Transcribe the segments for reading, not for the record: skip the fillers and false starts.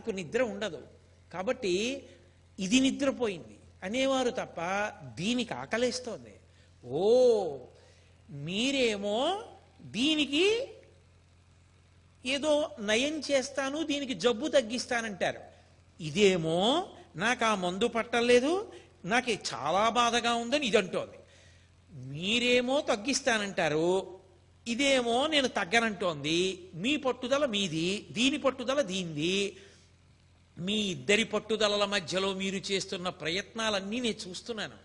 నాకు నిద్ర ఉండదు, కాబట్టి ఇది నిద్రపోయింది అనేవారు తప్ప దీనికి ఆకలేస్తోంది. ఓ మీరేమో దీనికి ఏదో నయం చేస్తాను, దీనికి జబ్బు తగ్గిస్తానంటారు. ఇదేమో నాకు ఆ మందు పట్టలేదు, నాకు చాలా బాధగా ఉందని ఇది అంటోంది. మీరేమో తగ్గిస్తానంటారు, ఇదేమో నేను తగ్గనంటోంది. మీ పట్టుదల మీది, దీని పట్టుదల దీనిది. మీ ఇద్దరి పట్టుదలల మధ్యలో మీరు చేస్తున్న ప్రయత్నాలన్నీ నేను చూస్తున్నాను.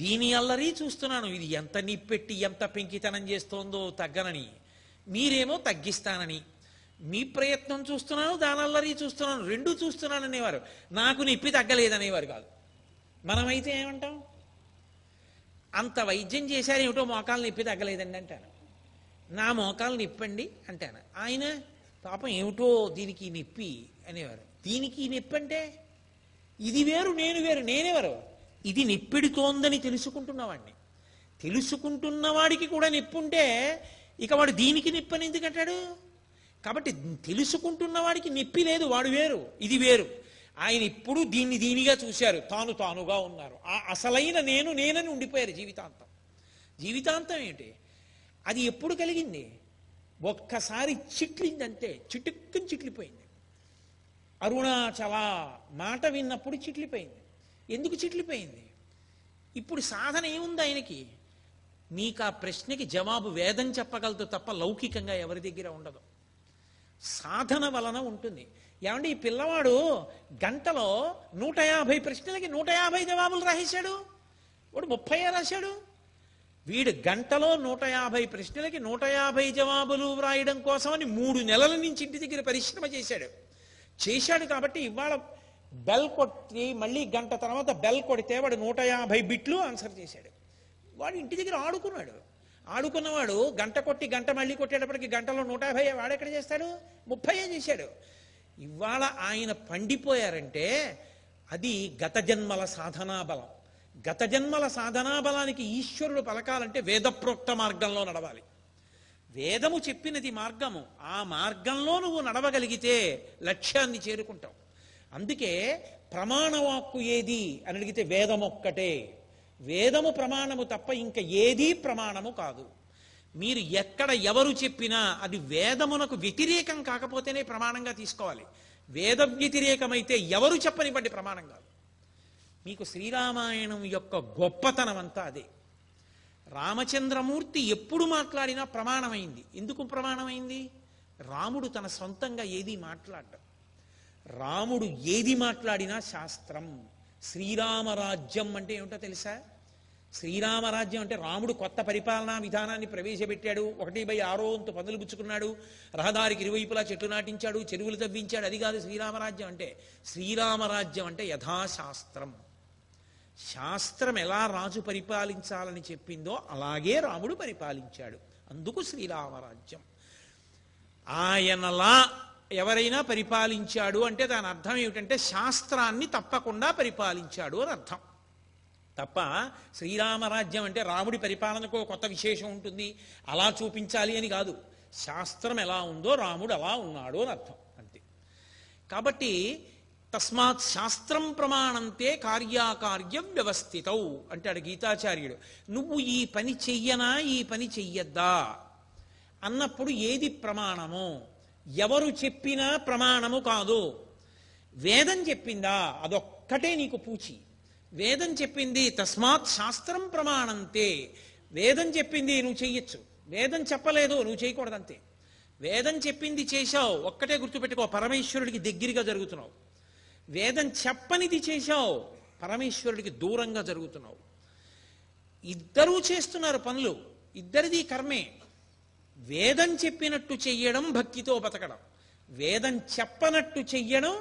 దీని అల్లరి చూస్తున్నాను, ఇది ఎంత నిప్పెట్టి ఎంత పెంకితనం చేస్తోందో తగ్గనని. మీరేమో తగ్గిస్తానని. మీ ప్రయత్నం చూస్తున్నాను, దాని అల్లరి చూస్తున్నాను, రెండూ చూస్తున్నాను అనేవారు. నాకు నిప్పి తగ్గలేదనేవారు కాదు. మనమైతే ఏమంటాం? అంత వైద్యం చేశారు, ఏమిటో మోకాలు నొప్పి తగ్గలేదండి అంటాను. నా మోకాలు నిప్పండి అంటాను. ఆయన పాపం ఏమిటో దీనికి నొప్పి అనేవారు. దీనికి నొప్పి అంటే ఇది వేరు నేను వేరు. నేనెవరు? ఇది నొప్పెడుతోందని తెలుసుకుంటున్నవాడిని. తెలుసుకుంటున్నవాడికి కూడా నొప్పి ఉంటే ఇక వాడు దీనికి నొప్పి అని ఎందుకంటాడు? కాబట్టి తెలుసుకుంటున్నవాడికి నొప్పి లేదు, వాడు వేరు, ఇది వేరు. ఆయన ఇప్పుడు దీన్ని దీనిగా చూశారు, తాను తానుగా ఉన్నారు. ఆ అసలైన నేను నేనని ఉండిపోయారు జీవితాంతం. జీవితాంతం ఏంటి? అది ఎప్పుడు కలిగింది? ఒక్కసారి చిట్లిందంటే చిటుక్కుని చిట్లిపోయింది. అరుణాచల మాట విన్నప్పుడు చిట్లిపోయింది. ఎందుకు చిట్లిపోయింది? ఇప్పుడు సాధన ఏముంది ఆయనకి? మీకు ఆ ప్రశ్నకి జవాబు వేదం చెప్పగలదు తప్ప లౌకికంగా ఎవరి దగ్గర ఉండదు. సాధన వలన ఉంటుంది. ఏమంటే ఈ పిల్లవాడు గంటలో 150 ప్రశ్నలకి 150 జవాబులు రాసేశాడు, వాడు 30 రాశాడు. వీడు గంటలో 150 ప్రశ్నలకి 150 జవాబులు వ్రాయడం కోసమని 3 నెలల నుంచి ఇంటి దగ్గర పరిశ్రమ చేశాడు. కాబట్టి ఇవాళ బెల్ కొట్టి మళ్ళీ గంట తర్వాత బెల్ కొడితే వాడు 150 బిట్లు ఆన్సర్ చేశాడు. వాడు ఇంటి దగ్గర ఆడుకున్నవాడు గంట కొట్టి గంట మళ్ళీ కొట్టేటప్పటికి గంటలో 150 వాడెక్కడ చేస్తాడు? 30 చేశాడు. ఇవాళ ఆయన పండిపోయారంటే అది గత జన్మల సాధనా బలం. గత జన్మల సాధనా బలానికి ఈశ్వరుడు పలకాలంటే వేదప్రోక్త మార్గంలో నడవాలి. వేదము చెప్పినది మార్గము, ఆ మార్గంలో నువ్వు నడవగలిగితే లక్ష్యాన్ని చేరుకుంటావు. అందుకే ప్రమాణవాక్కు ఏది అని అడిగితే వేదం ఒక్కటే. వేదము ప్రమాణము తప్ప ఇంకా ఏదీ ప్రమాణము కాదు. మీరు ఎక్కడ ఎవరు చెప్పినా అది వేదమునకు వ్యతిరేకం కాకపోతేనే ప్రమాణంగా తీసుకోవాలి. వేద వ్యతిరేకమైతే ఎవరు చెప్పనివ్వండి ప్రమాణం కాదు. మీకు శ్రీరామాయణం యొక్క గొప్పతనం అంతా అదే. రామచంద్రమూర్తి ఎప్పుడు మాట్లాడినా ప్రమాణమైంది. ఎందుకు ప్రమాణమైంది? రాముడు తన సొంతంగా ఏది మాట్లాడ్డం. రాముడు ఏది మాట్లాడినా శాస్త్రం. శ్రీరామరాజ్యం అంటే ఏమిటో తెలుసా? శ్రీరామరాజ్యం అంటే రాముడు కొత్త పరిపాలనా విధానాన్ని ప్రవేశపెట్టాడు, 1/6 వంతు పనులు పుచ్చుకున్నాడు, రహదారికి ఇరువైపులా చెట్లు నాటించాడు, చెరువులు తవ్వించాడు. అది కాదు శ్రీరామరాజ్యం అంటే. శ్రీరామరాజ్యం అంటే యథాశాస్త్రం. శాస్త్రం ఎలా రాజు పరిపాలించాలని చెప్పిందో అలాగే రాముడు పరిపాలించాడు. అందుకు శ్రీరామరాజ్యం. ఆయనలా ఎవరైనా పరిపాలించాడు అంటే దాని అర్థం ఏమిటంటే శాస్త్రాన్ని తప్పకుండా పరిపాలించాడు అని అర్థం. తప్ప శ్రీరామరాజ్యం అంటే రాముడి పరిపాలనకు కొత్త విశేషం ఉంటుంది అలా చూపించాలి అని కాదు. శాస్త్రం ఎలా ఉందో రాముడు అలా ఉన్నాడు అని అర్థం అంతే. కాబట్టి తస్మాత్ శాస్త్రం ప్రమాణంతే కార్యాకార్యం వ్యవస్థితౌ అంటాడు గీతాచార్యుడు. నువ్వు ఈ పని చెయ్యనా ఈ పని చెయ్యద్దా అన్నప్పుడు ఏది ప్రమాణము? ఎవరు చెప్పినా ప్రమాణము కాదు. వేదం చెప్పిందా అదొక్కటే నీకు పూచి. వేదం చెప్పింది తస్మాత్ శాస్త్రం ప్రమాణంతే. వేదం చెప్పింది నువ్వు చెయ్యొచ్చు, వేదం చెప్పలేదు నువ్వు చేయకూడదంతే. వేదం చెప్పింది చేశావు, ఒక్కటే గుర్తుపెట్టుకో, పరమేశ్వరుడికి దగ్గరగా జరుగుతున్నావు. వేదం చెప్పనిది చేశావు, పరమేశ్వరుడికి దూరంగా జరుగుతున్నావు. ఇద్దరూ చేస్తున్నారు పనులు, ఇద్దరిది కర్మే. వేదం చెప్పినట్టు చెయ్యడం భక్తితో బతకడం, వేదం చెప్పనట్టు చెయ్యడం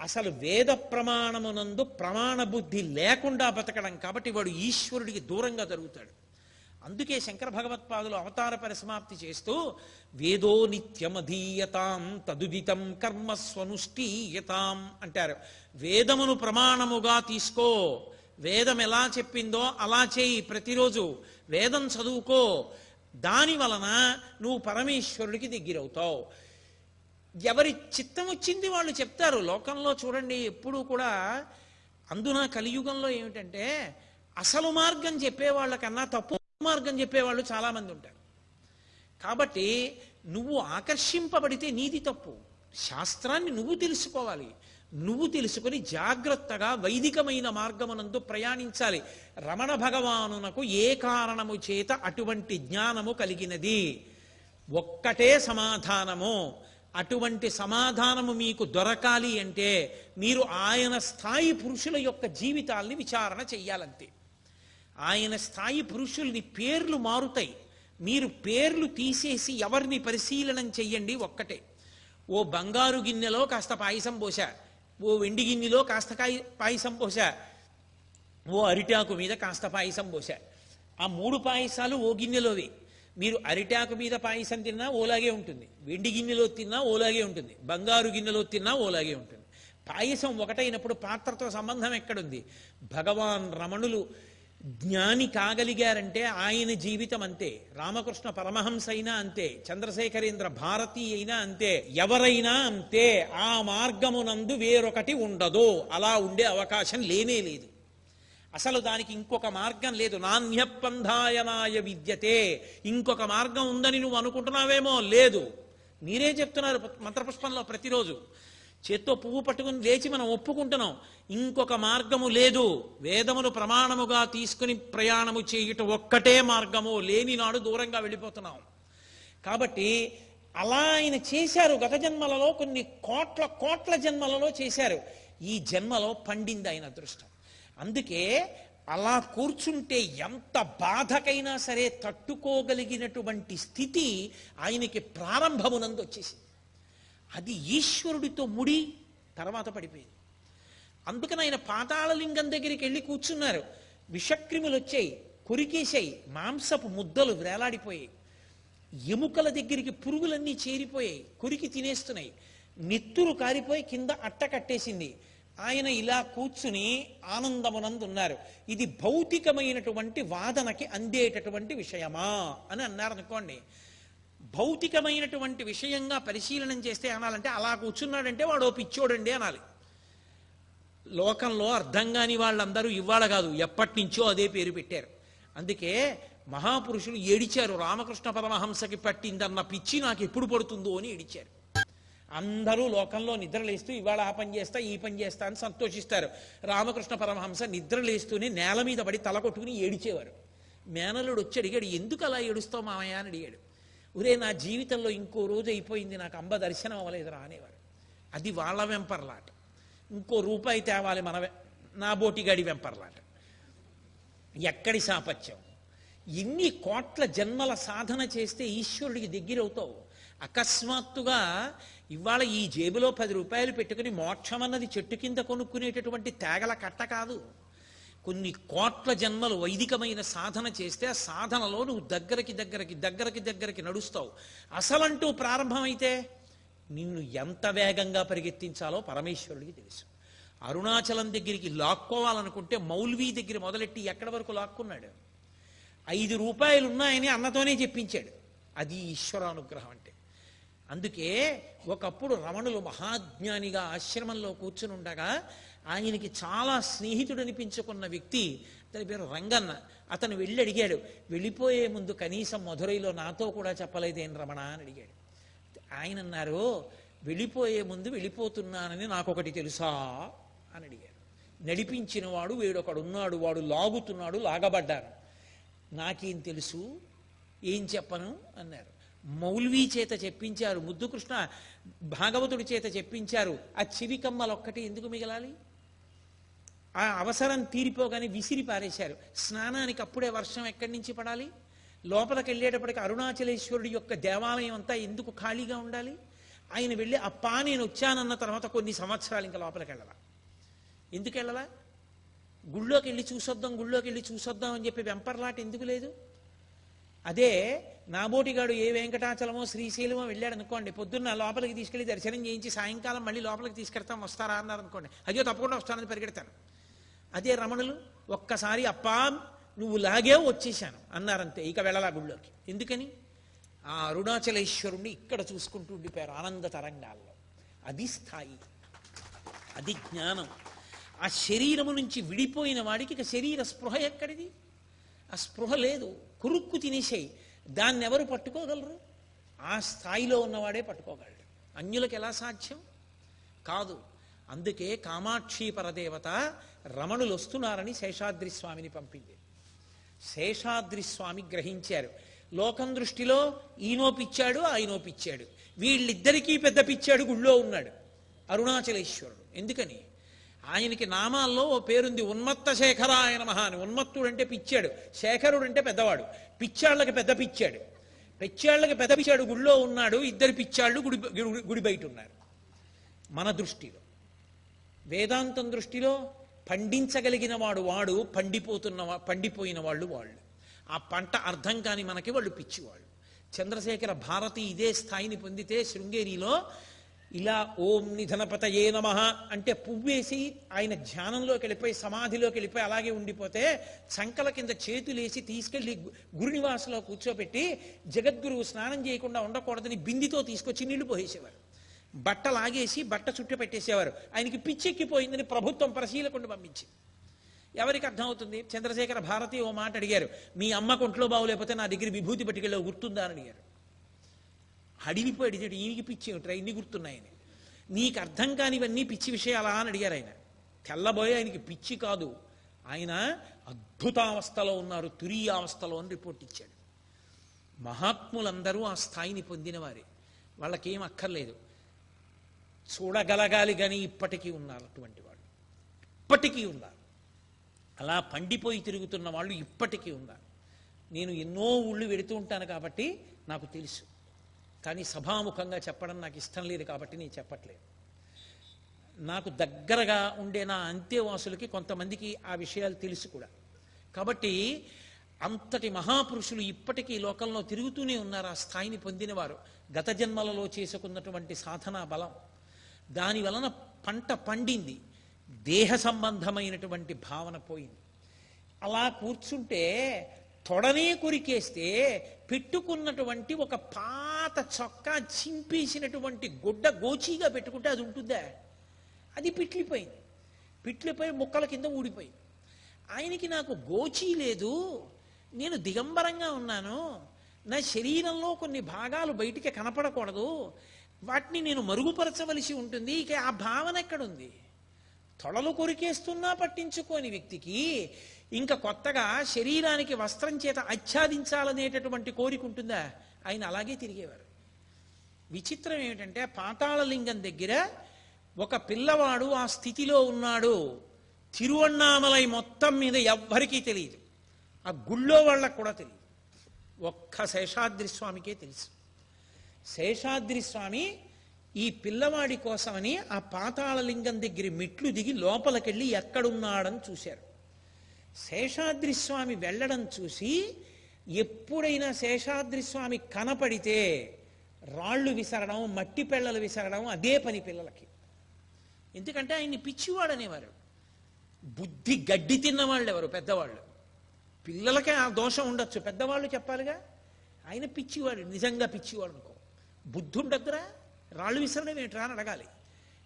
అసలు వేద ప్రమాణమునందు ప్రమాణ బుద్ధి లేకుండా బతకడం. కాబట్టి వాడు ఈశ్వరుడికి దూరంగా జరుగుతాడు. అందుకే శంకర భగవత్పాదులు అవతార పరిసమాప్తి చేస్తూ వేదో నిత్యమధీయతాం తదుదితం కర్మ స్వనుష్ఠీయతాం అంటారు. వేదమును ప్రమాణముగా తీసుకో, వేదం ఎలా చెప్పిందో అలా చేయి, ప్రతిరోజు వేదం చదువుకో. దాని వలన నువ్వు పరమేశ్వరుడికి దగ్గరవుతావు. ఎవరి చిత్తం వచ్చింది వాళ్ళు చెప్తారు. లోకంలో చూడండి ఎప్పుడూ కూడా, అందున కలియుగంలో ఏమిటంటే అసలు మార్గం చెప్పేవాళ్ళకన్నా తప్పు మార్గం చెప్పేవాళ్ళు చాలామంది ఉంటారు. కాబట్టి నువ్వు ఆకర్షింపబడితే నీది తప్పు. శాస్త్రాన్ని నువ్వు తెలుసుకోవాలి. నువ్వు తెలుసుకుని జాగ్రత్తగా వైదికమైన మార్గమునందు ప్రయాణించాలి. రమణ భగవానునకు ఏ కారణము చేత అటువంటి జ్ఞానము కలిగినది? ఒక్కటే సమాధానము. అటువంటి సమాధానము మీకు దొరకాలి అంటే మీరు ఆయన స్థాయి పురుషుల యొక్క జీవితాల్ని విచారణ చెయ్యాలంతే. ఆయన స్థాయి పురుషుల్ని పేర్లు మారుతాయి. మీరు పేర్లు తీసేసి ఎవరిని పరిశీలనం చెయ్యండి. ఒక్కటే, ఓ బంగారు గిన్నెలో కాస్త పాయసం పోసా, ఓ వెండి గిన్నెలో కాస్త పాయసం పోసా, ఓ అరిటాకు మీద కాస్త పాయసం పోసా. ఆ 3 పాయసాలు ఓ గిన్నెలోవి. మీరు అరిటాకు మీద పాయసం తిన్నా ఓలాగే ఉంటుంది, వెండి గిన్నెలో తిన్నా ఓలాగే ఉంటుంది, బంగారు గిన్నెలో తిన్నా ఓలాగే ఉంటుంది. పాయసం ఒకటైనప్పుడు పాత్రతో సంబంధం ఎక్కడుంది? భగవాన్ రమణులు జ్ఞాని కాగలిగారంటే ఆయన జీవితం అంతే. రామకృష్ణ పరమహంస అయినా అంతే, చంద్రశేఖరేంద్ర భారతి అయినా అంతే, ఎవరైనా అంతే. ఆ మార్గమునందు వేరొకటి ఉండదు. అలా ఉండే అవకాశం లేనే లేదు. అసలు దానికి ఇంకొక మార్గం లేదు. నాణ్యపంధాయనాయ విద్యతే. ఇంకొక మార్గం ఉందని నువ్వు అనుకుంటున్నావేమో, లేదు. మీరే చెప్తున్నారు మంత్రపుష్పంలో ప్రతిరోజు. చేత్తో పువ్వు పట్టుకుని లేచి మనం ఒప్పుకుంటున్నాం. ఇంకొక మార్గము లేదు. వేదమును ప్రమాణముగా తీసుకుని ప్రయాణము చేయటం ఒక్కటే మార్గము. లేని నాడు దూరంగా వెళ్ళిపోతున్నాం. కాబట్టి అలా ఆయన చేశారు. గత జన్మలలో కొన్ని కోట్ల జన్మలలో చేశారు. ఈ జన్మలో పండింది ఆయన అదృష్టం. అందుకే అలా కూర్చుంటే ఎంత బాధకైనా సరే తట్టుకోగలిగినటువంటి స్థితి ఆయనకి ప్రారంభమునందు వచ్చేసింది. అది ఈశ్వరుడితో ముడి తర్వాత పడిపోయింది. అందుకని ఆయన పాతాళలింగం దగ్గరికి వెళ్ళి కూర్చున్నారు. విషక్రిములు వచ్చాయి, కొరికేశాయి, మాంసపు ముద్దలు వేలాడిపోయాయి, ఎముకల దగ్గరికి పురుగులన్నీ చేరిపోయాయి, కొరికి తినేస్తున్నాయి, నెత్తురు కారిపోయి కింద అట్ట కట్టేసింది. ఆయన ఇలా కూర్చుని ఆనందమునందున్నారు. ఇది భౌతికమైనటువంటి వాదనకి అందేటటువంటి విషయమా అని అన్నారు అనుకోండి. భౌతికమైనటువంటి విషయంగా పరిశీలనం చేస్తే అనాలంటే అలా కూర్చున్నాడంటే వాడు పిచ్చోడండి అనాలి. లోకంలో అర్థం కాని వాళ్ళందరూ ఇవాళ కాదు, ఎప్పటి నుంచో అదే పేరు పెట్టారు. అందుకే మహాపురుషులు ఏడిచారు. రామకృష్ణ పరమహంసకి పట్టిందన్న పిచ్చి నాకు ఎప్పుడు పడుతుందో అని ఏడిచారు. అందరూ లోకంలో నిద్రలేస్తూ ఇవాళ ఆ పని చేస్తా ఈ పని చేస్తా అని సంతోషిస్తారు. రామకృష్ణ పరమహంస నిద్రలేస్తూనే నేల మీద పడి తల కొట్టుకుని ఏడిచేవారు. మేనలుడు వచ్చి అడిగాడు, ఎందుకు అలా ఏడుస్తావు మామయ్య అని అడిగాడు. ఒరే, నా జీవితంలో ఇంకో రోజు అయిపోయింది, నాకు అంబ దర్శనం అవ్వలేదురా అనేవారు. అది వాళ్ళ వెంపర్లాట. ఇంకో రూపాయి తేవాలి నా బోటిగాడి వెంపర్లాట. ఎక్కడి సాపత్యం? ఎన్ని కోట్ల జన్మల సాధన చేస్తే ఈశ్వరుడికి దగ్గరవుతావు. అకస్మాత్తుగా ఇవాళ ఈ జేబులో 10 రూపాయలు పెట్టుకుని మోక్షం అన్నది చెట్టు కింద కొనుక్కునేటటువంటి తేగల కట్ట కాదు. కొన్ని కోట్ల జన్మలు వైదికమైన సాధన చేస్తే ఆ సాధనలో నువ్వు దగ్గరికి నడుస్తావు. అసలంటూ ప్రారంభమైతే నిన్ను ఎంత వేగంగా పరిగెత్తించాలో పరమేశ్వరుడికి తెలుసు. అరుణాచలం దగ్గరికి లాక్కోవాలనుకుంటే మౌల్వీ దగ్గర మొదలెట్టి ఎక్కడి వరకు లాక్కున్నాడు. 5 రూపాయలు ఉన్నాయని అన్నతోనే చెప్పించాడు. అది ఈశ్వరానుగ్రహం అంటే. అందుకే ఒకప్పుడు రమణులు మహాజ్ఞానిగా ఆశ్రమంలో కూర్చుని ఉండగా ఆయనకి చాలా స్నేహితుడు అనిపించుకున్న వ్యక్తి, అతని పేరు రంగన్న. అతను వెళ్ళి అడిగాడు, వెళ్ళిపోయే ముందు కనీసం మధురైలో నాతో కూడా చెప్పలేదేం రమణ అని అడిగాడు. ఆయన అన్నారు, వెళ్ళిపోయే ముందు వెళ్ళిపోతున్నానని నాకొకటి తెలుసా అని అడిగాడు. నడిపించిన వాడు వేడొకడున్నాడు, వాడు లాగుతున్నాడు, లాగబడ్డాను. నాకేం తెలుసు, ఏం చెప్పను అన్నారు. మౌల్వీ చేత చెప్పించారు, ముద్దుకృష్ణ భాగవతుడి చేత చెప్పించారు. ఆ చెవికమ్మలొక్కటి ఎందుకు మిగలాలి? ఆ అవసరం తీరిపోగానే విసిరి పారేశారు. స్నానానికి అప్పుడే వర్షం ఎక్కడి నుంచి పడాలి? లోపలికి వెళ్ళేటప్పటికి అరుణాచలేశ్వరుడి యొక్క దేవాలయం అంతా ఎందుకు ఖాళీగా ఉండాలి? ఆయన వెళ్ళి అప్పా నేను వచ్చానన్న తర్వాత కొన్ని సంవత్సరాలు ఇంకా లోపలికి వెళ్ళాల. ఎందుకు వెళ్ళాలా? గుళ్ళోకి వెళ్ళి చూసొద్దాం అని చెప్పి వెంపర్లాట ఎందుకు లేదు? అదే నాబోటిగాడు ఏ వెంకటాచలమో శ్రీశైలమో వెళ్ళాడు అనుకోండి, పొద్దున్న లోపలికి తీసుకెళ్ళి దర్శనం చేయించి సాయంకాలం మళ్ళీ లోపలికి తీసుకెళ్తాం, వస్తారా అన్నారు అనుకోండి, అయ్యో తప్పకుండా వస్తానని పరిగెడతాను. అదే రమణులు ఒక్కసారి అప్పా నువ్వు లాగేవు వచ్చేసాను అన్నారంతే, ఇక వెళ్ళలా గుళ్ళోకి. ఎందుకని? ఆ అరుణాచలేశ్వరుణ్ణి ఇక్కడ చూసుకుంటూ ఉండిపోయారు ఆనంద తరంగాల్లో. అది స్థాయి, అది జ్ఞానం. ఆ శరీరము నుంచి విడిపోయిన వాడికి ఇక శరీర స్పృహ ఎక్కడిది? ఆ స్పృహ లేదు. కురుక్కు తినేసేయి, దాన్ని ఎవరు పట్టుకోగలరు? ఆ స్థాయిలో ఉన్నవాడే పట్టుకోగలడు. అన్యులకు ఎలా సాధ్యం? కాదు. అందుకే కామాక్షి పరదేవత రమణులు వస్తున్నారని శేషాద్రి స్వామిని పంపింది. శేషాద్రి స్వామి గ్రహించారు. లోకం దృష్టిలో ఈయనోపిచ్చాడు, ఆయనోపిచ్చాడు, వీళ్ళిద్దరికీ పెద్ద పిచ్చాడు గుళ్ళో ఉన్నాడు అరుణాచలేశ్వరుడు. ఎందుకని? ఆయనకి నామాల్లో ఓ పేరుంది, ఉన్మత్త శేఖరాయ నమః అని. ఉన్మత్తుడు అంటే పిచ్చాడు, శేఖరుడు అంటే పెద్దవాడు. పిచ్చాళ్ళకి పెద్ద పిచ్చాడు, పిచ్చాళ్ళకి పెద్ద పిచ్చాడు గుళ్ళో ఉన్నాడు, ఇద్దరు పిచ్చాళ్ళు గుడి బయట ఉన్నారు. మన దృష్టిలో, వేదాంతం దృష్టిలో పండించగలిగిన వాడు పండిపోయిన వాళ్ళు. ఆ పంట అర్థం కాని మనకి వాళ్ళు పిచ్చివాళ్ళు. చంద్రశేఖర భారతి ఇదే స్థాయిని పొందితే శృంగేరిలో ఇలా ఓం నిధనపతయే నమః అంటే పువ్వేసి ఆయన ధ్యానంలోకి వెళ్ళిపోయి సమాధిలోకి వెళ్ళిపోయి అలాగే ఉండిపోతే చంకల కింద చేతులేసి తీసుకెళ్లి గురునివాసలో కూర్చోబెట్టి జగద్గురువు స్నానం చేయకుండా ఉండకూడదని బిందితో తీసుకొచ్చి నీళ్లు పోసేసేవారు. బట్ట లాగేసి బట్ట చుట్టూ పెట్టేసేవారు. ఆయనకి పిచ్చెక్కిపోయిందని ప్రభుత్వం పరిశీలకుండా పంపించింది. ఎవరికి అర్థమవుతుంది? చంద్రశేఖర భారతి ఓ మాట అడిగారు, మీ అమ్మ కొంట్లో బాగులేకపోతే నా దగ్గర విభూతి పట్టుకెళ్ళి గుర్తుందా అని అడిగారు. అడిగిపోయి అడిగాడు, ఈయనకి పిచ్చి ఏమిట్రా ఇన్ని గుర్తున్నాయని, నీకు అర్థం కానివన్నీ పిచ్చి విషయాలా అని అడిగారు. ఆయన తెల్లబోయే ఆయనకి పిచ్చి కాదు, ఆయన అద్భుతావస్థలో ఉన్నారు, తురీయావస్థలో అని రిపోర్ట్ ఇచ్చాడు. మహాత్ములందరూ ఆ స్థాయిని పొందినవారే, వాళ్ళకేం అక్కర్లేదు, చూడగలగాలి కానీ ఇప్పటికీ ఉన్నారు అటువంటి వాళ్ళు, ఇప్పటికీ ఉన్నారు. అలా పండిపోయి తిరుగుతున్న వాళ్ళు ఇప్పటికీ ఉన్నారు. నేను ఎన్నో ఊళ్ళు వెడుతూ ఉంటాను కాబట్టి నాకు తెలుసు, కానీ సభాముఖంగా చెప్పడం నాకు ఇష్టం లేదు కాబట్టి నేను చెప్పట్లేదు. నాకు దగ్గరగా ఉండే నా అంత్యవాసులకి కొంతమందికి ఆ విషయాలు తెలుసు కూడా. కాబట్టి అంతటి మహాపురుషులు ఇప్పటికీ లోకంలో తిరుగుతూనే ఉన్నారు, ఆ స్థాయిని పొందినవారు. గత జన్మలలో చేసుకున్నటువంటి సాధనా బలం, దాని వలన పంట పండింది, దేహ సంబంధమైనటువంటి భావన పోయింది. అలా కూర్చుంటే తొడనే కొరికేస్తే పెట్టుకున్నటువంటి ఒక పాత చొక్కా చింపేసినటువంటి గుడ్డ గోచీగా పెట్టుకుంటే అది ఉంటుందా? అది పిట్లిపోయింది, పిట్లిపోయి ముక్కల కింద ఊడిపోయింది. ఆయనకి నాకు గోచీ లేదు, నేను దిగంబరంగా ఉన్నాను, నా శరీరంలో కొన్ని భాగాలు బయటికి కనపడకూడదు, వాటిని నేను మరుగుపరచవలసి ఉంటుంది, ఇక ఆ భావన ఎక్కడుంది? తొడలు కొరికేస్తున్నా పట్టించుకోని వ్యక్తికి ఇంకా కొత్తగా శరీరానికి వస్త్రం చేత ఆచ్ఛాదించాలనేటటువంటి కోరిక ఉంటుందా? ఆయన అలాగే తిరిగేవారు. విచిత్రం ఏమిటంటే పాతాళలింగం దగ్గర ఒక పిల్లవాడు ఆ స్థితిలో ఉన్నాడు, తిరువన్నామలై మొత్తం మీద ఎవ్వరికీ తెలియదు, ఆ గుళ్ళో వాళ్ళకు కూడా తెలియదు, ఒక్క శేషాద్రి స్వామికే తెలుసు. శేషాద్రి స్వామి ఈ పిల్లవాడి కోసమని ఆ పాతాళలింగం దగ్గర మెట్లు దిగి లోపలికెళ్ళి ఎక్కడున్నాడని చూశారు. శేషాద్రి స్వామి వెళ్ళడం చూసి ఎప్పుడైనా శేషాద్రి స్వామి కనపడితే రాళ్ళు విసరడం, మట్టి పెళ్ళలు విసరడం అదే పని పిల్లలకి. ఎందుకంటే ఆయన్ని పిచ్చివాడు అనేవారు. బుద్ధి గడ్డి తిన్నవాళ్ళు ఎవరు? పెద్దవాళ్ళు. పిల్లలకే ఆ దోషం ఉండొచ్చు, పెద్దవాళ్ళు చెప్పాలిగా. ఆయన పిచ్చివాడు, నిజంగా పిచ్చివాడు అనుకో, బుద్ధి ఉండద్దురా, రాళ్ళు విసరడం ఏంట్రా అని అడగాలి,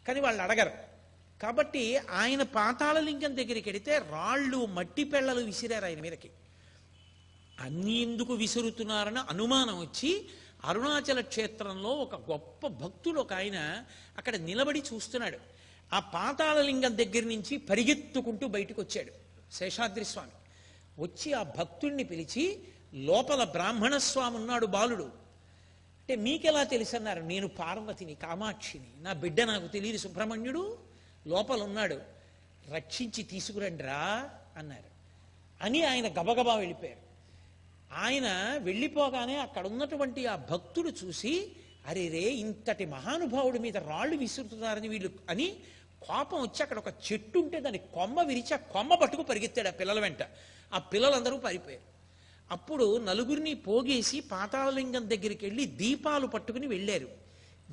కానీ వాళ్ళు అడగరు. కాబట్టి ఆయన పాతాళలింగం దగ్గరికి వెడితే రాళ్ళు మట్టి పెళ్ళలు విసిరారు ఆయన మీదకి. అన్నీ ఎందుకు విసురుతున్నారని అనుమానం వచ్చి అరుణాచల క్షేత్రంలో ఒక గొప్ప భక్తుడు ఒక ఆయన అక్కడ నిలబడి చూస్తున్నాడు. ఆ పాతాళలింగం దగ్గర నుంచి పరిగెత్తుకుంటూ బయటకు వచ్చాడు శేషాద్రి స్వామి. వచ్చి ఆ భక్తుణ్ణి పిలిచి, లోపల బ్రాహ్మణ స్వామి ఉన్నాడు బాలుడు అంటే మీకెలా తెలుసు అన్నారు. నేను పార్వతిని, కామాక్షిని, నా బిడ్డ నాకు తెలియదు, సుబ్రహ్మణ్యుడు లోపల ఉన్నాడు, రక్షించి తీసుకురండి రా అన్నారు. అని ఆయన గబగబా వెళ్ళిపోయారు. ఆయన వెళ్ళిపోగానే అక్కడ ఉన్నటువంటి ఆ భక్తుడు చూసి, అరే రే ఇంతటి మహానుభావుడి మీద రాళ్ళు విసురుతున్నారని వీళ్ళు అని కోపం వచ్చి అక్కడ ఒక చెట్టు ఉంటే దాని కొమ్మ విరిచి ఆ కొమ్మ పట్టుకు పరిగెత్తాడు ఆ పిల్లల వెంట. ఆ పిల్లలందరూ పారిపోయారు. అప్పుడు నలుగురిని పోగేసి పాతాళలింగం దగ్గరికి వెళ్ళి దీపాలు పట్టుకుని వెళ్ళారు.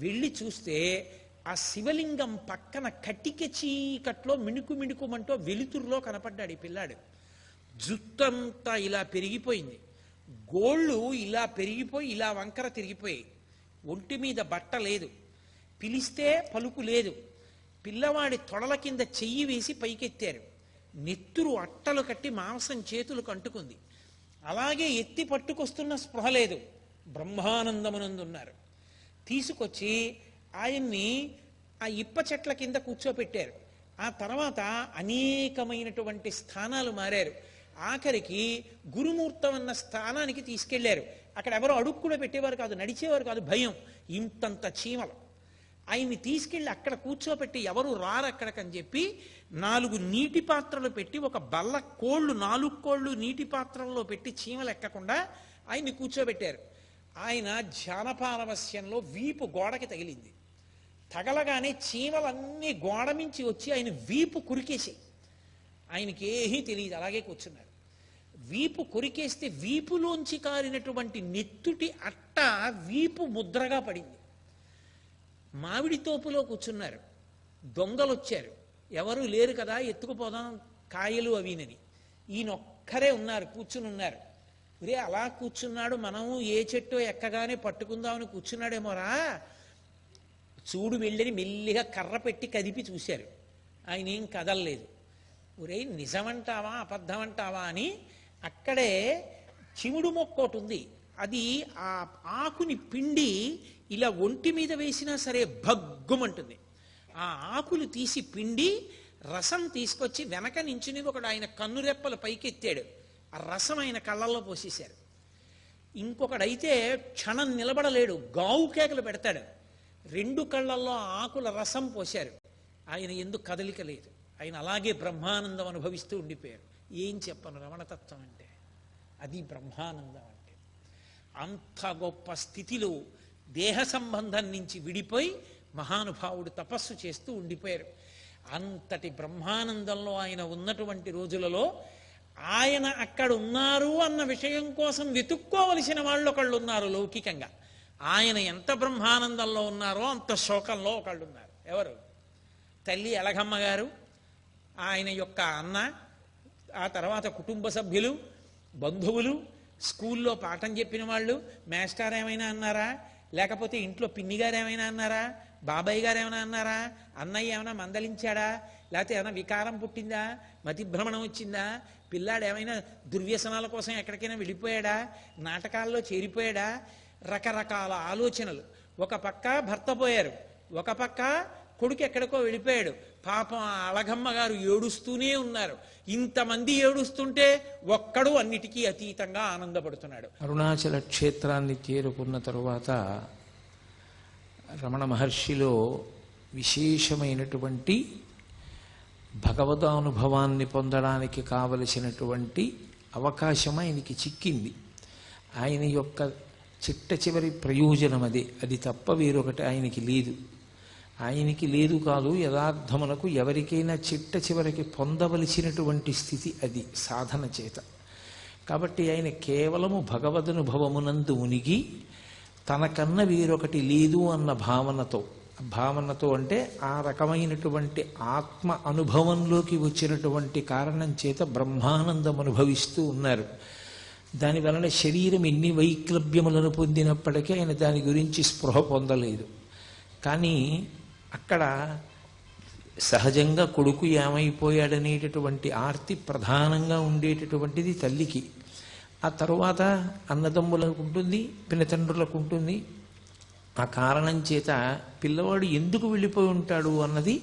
వెళ్ళి చూస్తే ఆ శివలింగం పక్కన కటిక చీకట్లో మిణుకు మిణుకుమంటూ వెలుతురులో కనపడ్డాడు ఈ పిల్లాడు. జుట్టంతా ఇలా పెరిగిపోయింది, గోళ్ళు ఇలా పెరిగిపోయి ఇలా వంకర తిరిగిపోయి, ఒంటి మీద బట్ట లేదు, పిలిస్తే పలుకు లేదు. పిల్లవాడి తొడల కింద చెయ్యి వేసి పైకెత్తారు. నెత్తురు అట్టలు కట్టి మాంసం చేతులకు అంటుకుంది. అలాగే ఎత్తి పట్టుకొస్తున్న స్పృహ లేదు. బ్రహ్మానందమునందున్నారు. తీసుకొచ్చి ఆయన్ని ఆ ఇప్ప చెట్ల కింద కూర్చోపెట్టారు. ఆ తర్వాత అనేకమైనటువంటి స్థానాలు మారారు. ఆఖరికి గురుమూర్తం అన్న స్థానానికి తీసుకెళ్లారు. అక్కడ ఎవరో అడుగు కూడా పెట్టేవారు కాదు, నడిచేవారు కాదు, భయం. ఇంతంత చీమలు. ఆయన్ని తీసుకెళ్లి అక్కడ కూర్చోపెట్టి ఎవరు రారు అక్కడికని చెప్పి 4 నీటి పాత్రలు పెట్టి ఒక బల్ల కోళ్ళు 4 కోళ్ళు నీటి పాత్రల్లో పెట్టి చీమలు ఎక్కకుండా ఆయన్ని కూర్చోబెట్టారు. ఆయన ధ్యానపారవస్యంలో వీపు గోడకి తగిలింది. తగలగానే చీమలన్నీ గోడ మించి వచ్చి ఆయన వీపు కురికేసి, ఆయనకి ఏమీ తెలియదు, అలాగే కూర్చున్నారు. వీపు కొరికేస్తే వీపులోంచి కారినటువంటి నెత్తుటి అట్ట వీపు ముద్రగా పడింది. మామిడి తోపులో కూర్చున్నారు. దొంగలు వచ్చారు. ఎవరు లేరు కదా, ఎత్తుకుపోదాం కాయలు అవినని. ఈయనొక్కరే ఉన్నారు, కూర్చుని ఉన్నారు. ఒరే అలా కూర్చున్నాడు, మనము ఏ చెట్టో ఎక్కగానే పట్టుకుందామని కూర్చున్నాడేమోరా, చూడు వెళ్ళని మెల్లిగా కర్ర పెట్టి కదిపి చూశారు. ఆయన ఏం కదలలేదు. ఒరే నిజమంటావా అబద్ధమంటావా అని అక్కడే చిముడు మొక్కోటి ఉంది. అది ఆ ఆకుని పిండి ఇలా ఒంటి మీద వేసినా సరే భగ్గుమంటుంది. ఆ ఆకులు తీసి పిండి రసం తీసుకొచ్చి వెనక నించుని ఒకడు ఆయన కన్నురెప్పలు పైకెత్తాడు. ఆ రసం ఆయన కళ్ళల్లో పోసేశారు. ఇంకొకడైతే క్షణం నిలబడలేడు, గావు కేకలు పెడతాడు. 2 కళ్ళల్లో ఆకుల రసం పోశారు. ఆయన ఎందుకు కదలిక లేదు. ఆయన అలాగే బ్రహ్మానందం అనుభవిస్తూ ఉండిపోయారు. ఏం చెప్పను రమణతత్వం అంటే అది బ్రహ్మానందం అంటే. అంత గొప్ప స్థితిలో దేహ సంబంధం నుంచి విడిపోయి మహానుభావుడు తపస్సు చేస్తూ ఉండిపోయారు. అంతటి బ్రహ్మానందంలో ఆయన ఉన్నటువంటి రోజులలో ఆయన అక్కడ ఉన్నారు అన్న విషయం కోసం వెతుక్కోవలసిన వాళ్ళు ఒకళ్ళు ఉన్నారు లౌకికంగా. ఆయన ఎంత బ్రహ్మానందంలో ఉన్నారో అంత శోకంలో ఒకళ్ళు ఉన్నారు. ఎవరు? తల్లి ఎలగమ్మ గారు, ఆయన యొక్క అన్న, ఆ తర్వాత కుటుంబ సభ్యులు, బంధువులు, స్కూల్లో పాఠం చెప్పిన వాళ్ళు. మేస్టార్ ఏమైనా అన్నారా? లేకపోతే ఇంట్లో పిన్ని గారు ఏమైనా అన్నారా? బాబాయ్ గారు ఏమైనా అన్నారా? అన్నయ్య ఏమైనా మందలించాడా? లేకపోతే ఏమైనా వికారం పుట్టిందా? మతిభ్రమణం వచ్చిందా? పిల్లాడు ఏమైనా దుర్వ్యసనాల కోసం ఎక్కడికైనా వెళ్ళిపోయాడా? నాటకాల్లో చేరిపోయాడా? రకరకాల ఆలోచనలు. ఒక పక్క భర్త పోయారు, ఒక పక్క కొడుకు ఎక్కడికో వెళ్ళిపోయాడు. పాపం ఆ అలగమ్మ గారు ఏడుస్తూనే ఉన్నారు. ఇంతమంది ఏడుస్తుంటే ఒక్కడు అన్నిటికీ అతీతంగా ఆనందపడుతున్నాడు. అరుణాచల క్షేత్రాన్ని చేరుకున్న తరువాత రమణ మహర్షిలో విశేషమైనటువంటి భగవదానుభవాన్ని పొందడానికి కావలసినటువంటి అవకాశం ఆయనకి చిక్కింది. ఆయన యొక్క చిట్ట చివరి ప్రయోజనం అది తప్ప వేరొకటి ఆయనకి లేదు. ఆయనకి లేదు కాదు, యథార్థమునకు ఎవరికైనా చిట్ట చివరికి పొందవలసినటువంటి స్థితి అది సాధన చేత. కాబట్టి ఆయన కేవలము భగవదనుభవమునందు ఉనిగి తనకన్నా వేరొకటి లేదు అన్న భావనతో అంటే ఆ రకమైనటువంటి ఆత్మ అనుభవంలోకి వచ్చినటువంటి కారణం చేత బ్రహ్మానందం అనుభవిస్తూ ఉన్నారు. దానివలన శరీరం ఎన్ని వైక్లభ్యములను పొందినప్పటికీ ఆయన దాని గురించి స్పృహ పొందలేదు. కానీ అక్కడ సహజంగా కొడుకు ఏమైపోయాడనేటటువంటి ఆర్తి ప్రధానంగా ఉండేటటువంటిది తల్లికి. ఆ తరువాత అన్నదమ్ములకు ఉంటుంది, పినతండ్రులకు ఉంటుంది. ఆ కారణం చేత పిల్లవాడు ఎందుకు వెళ్ళిపోయి ఉంటాడు అన్నది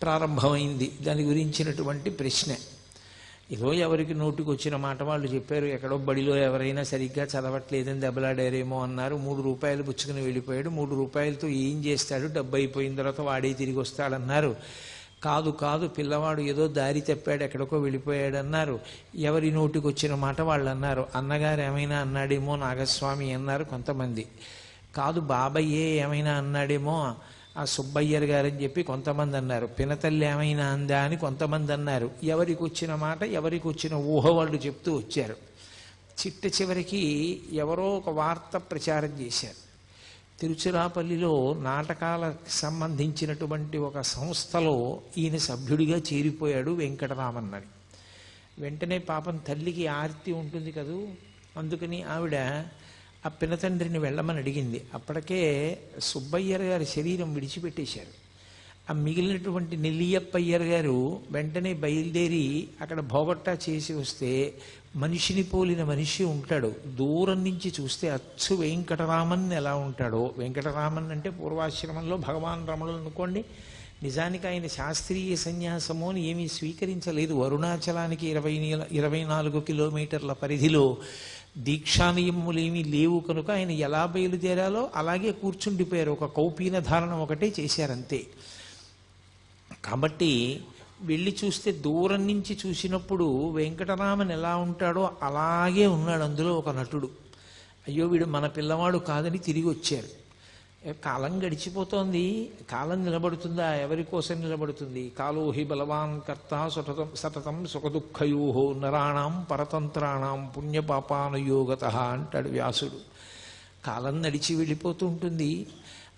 ప్రారంభమైంది. దాని గురించినటువంటి ప్రశ్న ఏదో ఎవరికి నోటికి వచ్చిన మాట వాళ్ళు చెప్పారు. ఎక్కడో బడిలో ఎవరైనా సరిగ్గా చదవట్లేదని దెబ్బలాడారేమో అన్నారు. 3 రూపాయలు పుచ్చుకుని వెళ్ళిపోయాడు. 3 రూపాయలతో ఏం చేస్తాడు, డబ్బు అయిపోయిన తర్వాత వాడే తిరిగి వస్తాడన్నారు. కాదు పిల్లవాడు ఏదో దారి తప్పాడు, ఎక్కడికో వెళ్ళిపోయాడు అన్నారు. ఎవరి నోటికి వచ్చిన మాట వాళ్ళు అన్నారు. అన్నగారు ఏమైనా అన్నాడేమో నాగస్వామి అన్నారు కొంతమంది. కాదు బాబయ్యే ఏమైనా అన్నాడేమో ఆ సుబ్బయ్యర్ గారని చెప్పి కొంతమంది అన్నారు. పినతల్లి ఏమైనా అందా అని కొంతమంది అన్నారు. ఎవరికి వచ్చిన మాట ఎవరికి వచ్చిన ఊహ వాళ్ళు చెప్తూ వచ్చారు. చిట్ట చివరికి ఎవరో ఒక వార్త ప్రచారం చేశారు. తిరుచిరాపల్లిలో నాటకాలకు సంబంధించినటువంటి ఒక సంస్థలో ఈయన సభ్యుడిగా చేరిపోయాడు వెంకటరామన్ అని. వెంటనే పాపం తల్లికి ఆర్తి ఉంటుంది కదూ, అందుకని ఆవిడ ఆ పినతండ్రిని వెళ్ళమని అడిగింది. అప్పటికే సుబ్బయ్యర్ గారి శరీరం విడిచిపెట్టేశారు. ఆ మిగిలినటువంటి నెల్లియప్పయ్యర్ గారు వెంటనే బయలుదేరి అక్కడ భోగట్టా చేసి వస్తే మనిషిని పోలిన మనిషి ఉంటాడు. దూరం నుంచి చూస్తే అచ్చు వెంకటరామన్ ఎలా ఉంటాడో, వెంకటరామన్ అంటే పూర్వాశ్రమంలో భగవాన్ రమణులు అనుకోండి. నిజానికి ఆయన శాస్త్రీయ సన్యాసము అని ఏమీ స్వీకరించలేదు. అరుణాచలానికి 24 కిలోమీటర్ల పరిధిలో దీక్షానియములేమీ లేవు కనుక ఆయన ఎలా బయలుదేరాలో అలాగే కూర్చుండిపోయారు. ఒక కౌపీన ధారణ ఒకటే చేశారంతే. కాబట్టి వెళ్ళి చూస్తే దూరం నుంచి చూసినప్పుడు వెంకటరామన్ ఎలా ఉంటాడో అలాగే ఉన్నాడు. అందులో ఒక నటుడు. అయ్యో వీడు మన పిల్లవాడు కాదని తిరిగి వచ్చారు. కాలం గడిచిపోతోంది, కాలం నిలబడుతుందా? ఎవరి కోసం నిలబడుతుంది? కాలోహి బలవాన్ కర్త సతతం సుఖదుఃఖయో నరాణం పరతంత్రాణం పుణ్యపాపానుయోగత అంటాడు వ్యాసుడు. కాలం నడిచి వెళ్ళిపోతూ ఉంటుంది.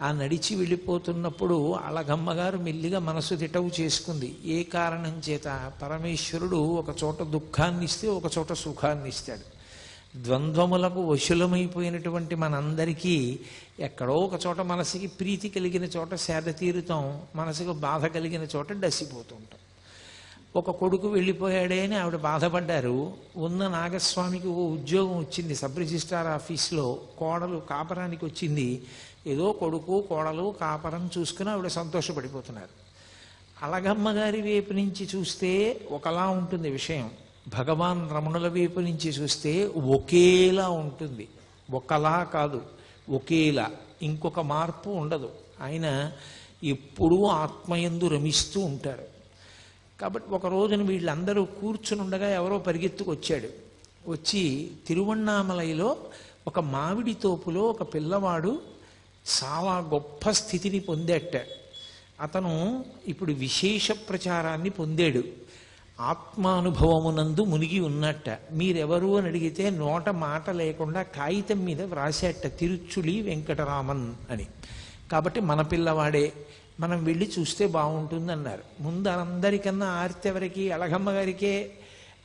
ఆ నడిచి వెళ్ళిపోతున్నప్పుడు అళగమ్మగారు మెల్లిగా మనసు దిటవు చేసుకుంది. ఏ కారణం చేత? పరమేశ్వరుడు ఒక చోట దుఃఖాన్ని ఇస్తే ఒక చోట సుఖాన్ని ఇస్తాడు. ద్వంద్వములకు వశులమైపోయినటువంటి మనందరికీ ఎక్కడో ఒక చోట మనసుకి ప్రీతి కలిగిన చోట సేద తీరుతాం, మనసుకు బాధ కలిగిన చోట డసిపోతూ ఉంటాం. ఒక కొడుకు వెళ్ళిపోయాడే అని ఆవిడ బాధపడ్డారు. ఉన్న నాగస్వామికి ఓ ఉద్యోగం వచ్చింది సబ్ రిజిస్ట్రార్ ఆఫీస్లో. కోడలు కాపరానికి వచ్చింది. ఏదో కొడుకు కోడలు కాపరం చూసుకుని ఆవిడ సంతోషపడిపోతున్నారు. అళగమ్మగారి వైపు నుంచి చూస్తే ఒకలా ఉంటుంది విషయం, భగవాన్ రమణుల వైపు నుంచి చూస్తే ఒకేలా ఉంటుంది. ఒకలా కాదు, ఒకేలా. ఇంకొక మార్పు ఉండదు. ఆయన ఎప్పుడూ ఆత్మయందు రమిస్తూ ఉంటారు. కాబట్టి ఒక రోజున వీళ్ళందరూ కూర్చుని ఉండగా ఎవరో పరిగెత్తుకొచ్చాడు. వచ్చి తిరువణ్ణామలైలో ఒక మామిడి తోపులో ఒక పిల్లవాడు చాలా గొప్ప స్థితిని పొందేట. అతను ఇప్పుడు విశేష ప్రచారాన్ని పొందాడు. ఆత్మానుభవమునందు మునిగి ఉన్నట్ట. మీరెవరు అని అడిగితే నోట మాట లేకుండా కాగితం మీద వ్రాసేట తిరుచుళి వెంకటరామన్ అని. కాబట్టి మన పిల్లవాడే, మనం వెళ్ళి చూస్తే బాగుంటుంది అన్నారు. ముందు అందరికన్నా ఆర్తి ఎవరికి? అళగమ్మ గారికే.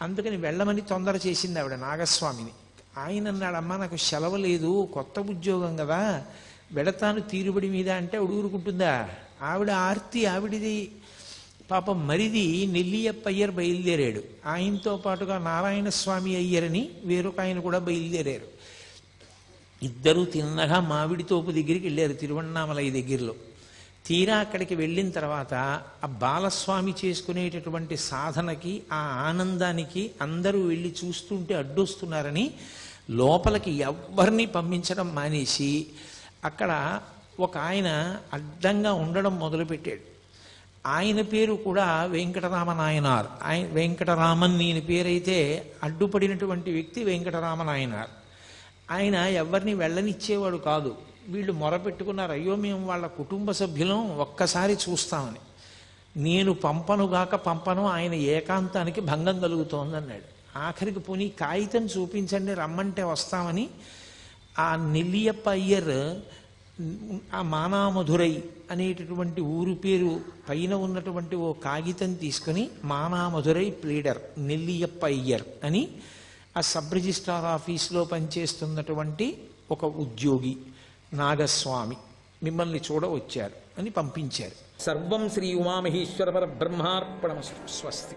అందుకని వెళ్ళమని తొందర చేసింది ఆవిడ నాగస్వామిని. ఆయన అన్నాడమ్మా నాకు సెలవు లేదు, కొత్త ఉద్యోగం కదా, వెళతాను తీరుబడి మీద అంటే ఆవిడ ఊరుకుంటుందా? ఆవిడ ఆర్తి ఆవిడిది. పాపం మరిది నెల్లియప్ప అయ్యర్ బయలుదేరాడు. ఆయనతో పాటుగా నారాయణ స్వామి అయ్యరని వేరొక ఆయన కూడా బయలుదేరారు. ఇద్దరూ తిన్నగా మామిడి తోపు దగ్గరికి వెళ్ళారు తిరువణ్ణామలై దగ్గరలో. తీరా అక్కడికి వెళ్ళిన తర్వాత ఆ బాలస్వామి చేసుకునేటటువంటి సాధనకి ఆ ఆనందానికి అందరూ వెళ్ళి చూస్తుంటే అడ్డొస్తున్నారని లోపలికి ఎవ్వరిని పంపించడం మానేసి అక్కడ ఒక ఆయన అడ్డంగా ఉండడం మొదలుపెట్టాడు. ఆయన పేరు కూడా వెంకటరామనాయనార్. వెంకటరామన్ ఈయన పేరైతే అడ్డుపడినటువంటి వ్యక్తి వెంకటరామనాయనార్. ఆయన ఎవరిని వెళ్ళనిచ్చేవాడు కాదు. వీళ్ళు మొరపెట్టుకున్నారు, అయ్యో మేము వాళ్ళ కుటుంబ సభ్యులం, ఒక్కసారి చూస్తామని. నేను పంపను, ఆయన ఏకాంతానికి భంగం కలుగుతోంది అన్నాడు. ఆఖరికి పోనీ కాగితం చూపించండి రమ్మంటే వస్తామని ఆ నెల్లియప్ప అయ్యర్ ఆ మానామధురై అనేటటువంటి ఊరు పేరు పైన ఉన్నటువంటి ఓ కాగితం తీసుకుని మానామధురై ప్లీడర్ నెల్లియప్ప అయ్యర్ అని ఆ సబ్ రిజిస్ట్రార్ ఆఫీస్లో పనిచేస్తున్నటువంటి ఒక ఉద్యోగి నాగస్వామి మిమ్మల్ని చూడవచ్చారు అని పంపించారు. సర్వం శ్రీ ఉమామహేశ్వర పరబ్రహ్మార్పణమస్తు. స్వస్తి.